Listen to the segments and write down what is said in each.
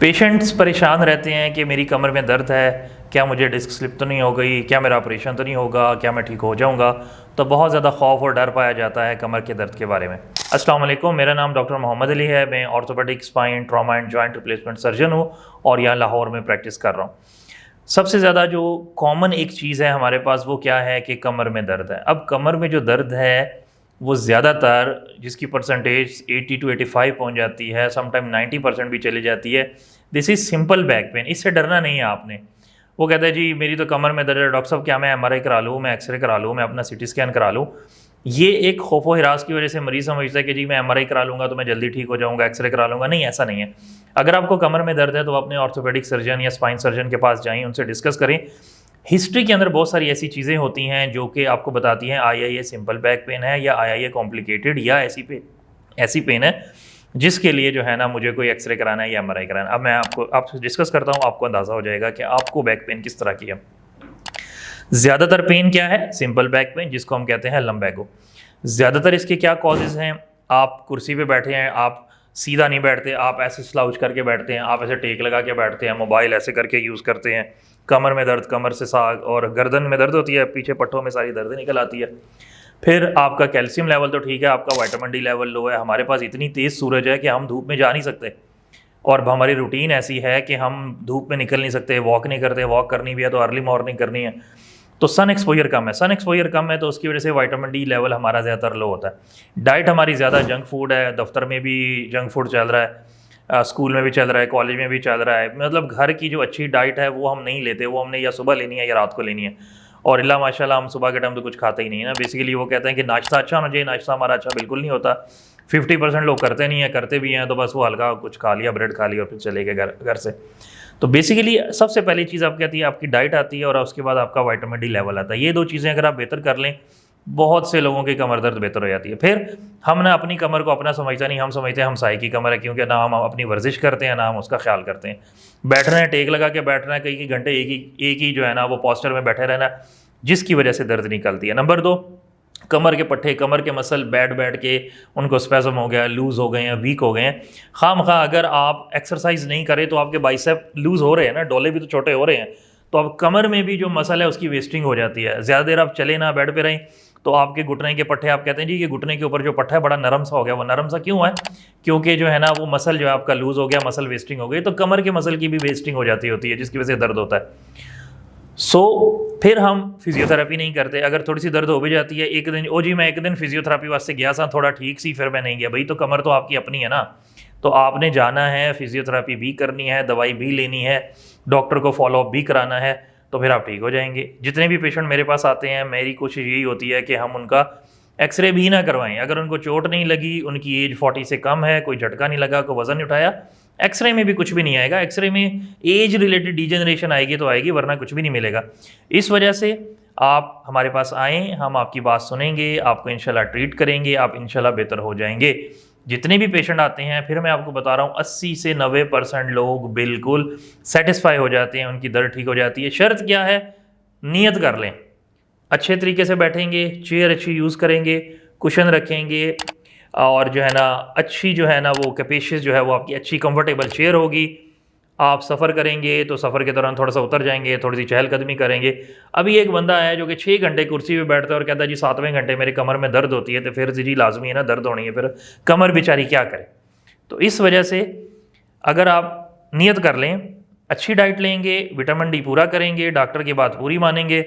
Patients परेशान रहते हैं कि मेरी कमर में दर्द है, क्या मुझे डिस्क स्लिप तो नहीं हो गई, क्या मेरा ऑपरेशन तो नहीं होगा, क्या मैं ठीक हो जाऊंगा। तो बहुत ज़्यादा खौफ और डर पाया जाता है कमर के दर्द के बारे में। अस्सलाम वालेकुम, मेरा नाम डॉक्टर मोहम्मद अली है। मैं orthopaedic spine trauma and joint replacement surgeon हूँ और यहाँ लाहौर में प्रैक्टिस कर रहा हूँ। सबसे ज़्यादा जो कॉमन एक चीज़ है हमारे पास वो क्या है कि कमर में दर्द है। अब कमर में जो दर्द है वो ज़्यादातर जिसकी परसेंटेज 80 to 85 पहुँच जाती है, समटाइम 90% भी चली जाती है। This is simple back pain, इससे डरना नहीं है आपने। वो कहता है जी मेरी तो कमर में दर्द है डॉक्टर साहब, क्या मैं MRI करा लूँ, मैं एक्सरे करा लूँ, मैं अपना CT स्कैन करा लूँ। ये एक खौफो हिरास की वजह से मरीज़ समझता है कि जी मैं MRI करा लूँगा तो मैं जल्दी ठीक हो जाऊँगा, एक्सरे करा लूँगा। नहीं, ऐसा नहीं है। अगर आपको कमर में दर्द है तो अपने ऑर्थोपेडिक सर्जन या स्पाइन सर्जन के पास जाएँ, उनसे डिस्कस करें। हिस्ट्री के अंदर बहुत सारी ऐसी चीज़ें होती हैं जो कि आपको बताती हैं आया ये सिंपल बैक पेन है या आया ये कॉम्प्लिकेटेड या ऐसी पेन है जिसके लिए जो है ना मुझे कोई एक्सरे कराना है या MRI कराना है। अब मैं आपसे डिस्कस करता हूँ, आपको अंदाज़ा हो जाएगा कि आपको बैक पेन किस तरह की है। ज़्यादातर पेन क्या है? सिंपल बैक पेन, जिसको हम कहते हैं लम्बैगो। ज़्यादातर इसके क्या कॉजेज़ हैं? आप कुर्सी पे बैठे हैं, आप सीधा नहीं बैठते, आप ऐसे स्लाउच करके बैठते हैं, आप ऐसे टेक लगा के बैठते हैं, मोबाइल ऐसे करके यूज़ करते हैं, कमर में दर्द, कमर से साग और गर्दन में दर्द होती है, पीछे पट्टों में सारी दर्द निकल आती है। फिर आपका कैल्शियम लेवल तो ठीक है, आपका विटामिन डी लेवल लो है। हमारे पास इतनी तेज़ सूरज है कि हम धूप में जा नहीं सकते और हमारी रूटीन ऐसी है कि हम धूप में निकल नहीं सकते, वॉक नहीं करते। वॉक करनी भी है तो अर्ली मॉर्निंग करनी है, तो सन एक्सपोजर कम है। सन एक्सपोजर कम है तो उसकी वजह से विटामिन डी लेवल हमारा ज़्यादातर लो होता है। डाइट हमारी ज़्यादा जंक फूड है, दफ्तर में भी जंक फूड चल रहा है, स्कूल में भी चल रहा है, कॉलेज में भी चल रहा है। मतलब घर की जो अच्छी डाइट है वो हम नहीं लेते, वो हमने या सुबह लेनी है या रात को लेनी है। और अल्लाह माशाल्लाह हम सुबह के टाइम तो कुछ खाते ही नहीं है ना। बेसिकली वो कहते हैं कि नाश्ता अच्छा होना चाहिए, नाश्ता हमारा अच्छा बिल्कुल नहीं होता। 50% लोग करते नहीं है, करते भी हैं तो बस वो हल्का कुछ खा लिया, ब्रेड खा लिया और फिर चले गए घर से। तो बेसिकली सबसे पहली चीज़ आपकी आती है, आपकी डाइट आती है और उसके बाद आपका विटामिन डी लेवल आता है। ये दो चीज़ें अगर आप बेहतर कर लें, बहुत से लोगों की कमर दर्द बेहतर हो जाती है। फिर हम ना अपनी कमर को अपना समझता नहीं, हम समझते हैं हमसाये की कमर है, क्योंकि ना हम अपनी वर्जिश करते हैं ना हम उसका ख्याल करते हैं। बैठना है, टेक लगा के बैठना है, कई घंटे एक ही जो है ना वो पोस्चर में बैठे रहना, जिसकी वजह से दर्द निकलती है। नंबर 2, कमर के पट्टे, कमर के मसल बैठ के उनको स्पैज़म हो गया, लूज़ हो गए हैं, वीक हो गए हैं। खामखा अगर आप एक्सरसाइज नहीं करें तो आपके बाइसेप लूज़ हो रहे हैं ना, डोले भी तो छोटे हो रहे हैं, तो अब कमर में भी जो मसल है उसकी वेस्टिंग हो जाती है। ज़्यादा देर आप चले ना, बेड पे रहें, तो आपके घुटने के पट्टे, आप कहते हैं जी ये घुटने के ऊपर जो पट्टा है बड़ा नरम सा हो गया। वो नरम सा क्यों है? क्योंकि जो है ना वो मसल जो है आपका लूज़ हो गया, मसल वेस्टिंग हो गई। तो कमर के मसल की भी वेस्टिंग हो जाती होती है, जिसकी वजह से दर्द होता है। फिर हम फिजियोथेरेपी नहीं करते। अगर थोड़ी सी दर्द हो भी जाती है, एक दिन ओ जी मैं एक दिन फिजियोथेरेपी वास्ते गया था, थोड़ा ठीक सी, फिर मैं नहीं गया। भाई तो कमर तो आपकी अपनी है ना, तो आपने जाना है, फिजियोथेरेपी भी करनी है, दवाई भी लेनी है, डॉक्टर को फॉलोअप भी कराना है, तो फिर आप ठीक हो जाएंगे। जितने भी पेशेंट मेरे पास आते हैं, मेरी कोशिश यही होती है कि हम उनका एक्सरे भी ना करवाएं। अगर उनको चोट नहीं लगी, उनकी एज 40 से कम है, कोई झटका नहीं लगा, कोई वजन नहीं उठाया, एक्सरे में भी कुछ भी नहीं आएगा। एक्सरे में एज रिलेटेड डिजेनरेशन आएगी तो आएगी, वरना कुछ भी नहीं मिलेगा। इस वजह से आप हमारे पास आएँ, हम आपकी बात सुनेंगे, आपको इंशाल्लाह ट्रीट करेंगे, आप इंशाल्लाह बेहतर हो जाएंगे। जितने भी पेशेंट आते हैं, फिर मैं आपको बता रहा हूँ 80 से 90% लोग बिल्कुल सेटिस्फाई हो जाते हैं, उनकी दर्द ठीक हो जाती है। शर्त क्या है? नियत कर लें, अच्छे तरीके से बैठेंगे, चेयर अच्छी यूज़ करेंगे, कुशन रखेंगे और जो है ना अच्छी जो है ना वो कैपेशियस जो है वो आपकी अच्छी कंफर्टेबल चेयर होगी। आप सफ़र करेंगे तो सफ़र के दौरान थोड़ा सा उतर जाएंगे, थोड़ी सी चहलकदमी करेंगे। अभी एक बंदा है जो कि 6 घंटे कुर्सी पे बैठता है और कहता है जी 7वें घंटे मेरे कमर में दर्द होती है। तो फिर जी लाजमी है ना, दर्द होनी है, फिर कमर बेचारी क्या करे। तो इस वजह से अगर आप नियत कर लें, अच्छी डाइट लेंगे, विटामिन डी पूरा करेंगे, डॉक्टर की बात पूरी मानेंगे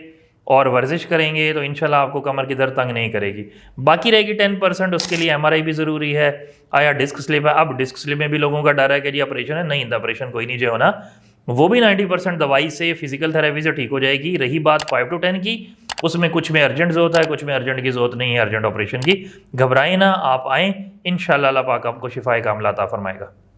और वर्जिश करेंगे, तो इंशाल्लाह आपको कमर की दर्द तंग नहीं करेगी। बाकी रहेगी 10%, उसके लिए MRI भी ज़रूरी है। आया डिस्क स्लिप है, अब डिस्क स्लिप में भी लोगों का डर है कि जी ऑपरेशन है। नहीं, ऑपरेशन कोई नहीं जो होना, वो भी 90% दवाई से, फिजिकल थेरेपी से ठीक हो जाएगी। रही बात 5 to 10 की, उसमें कुछ में अर्जेंट ज़रूरत है, कुछ में अर्जेंट की ज़रूरत नहीं है, अर्जेंट ऑपरेशन की। घबराएं ना, आप आएँ, इंशाल्लाह अल्लाह पाक आपको शिफाए कामिला अता फरमाएगा।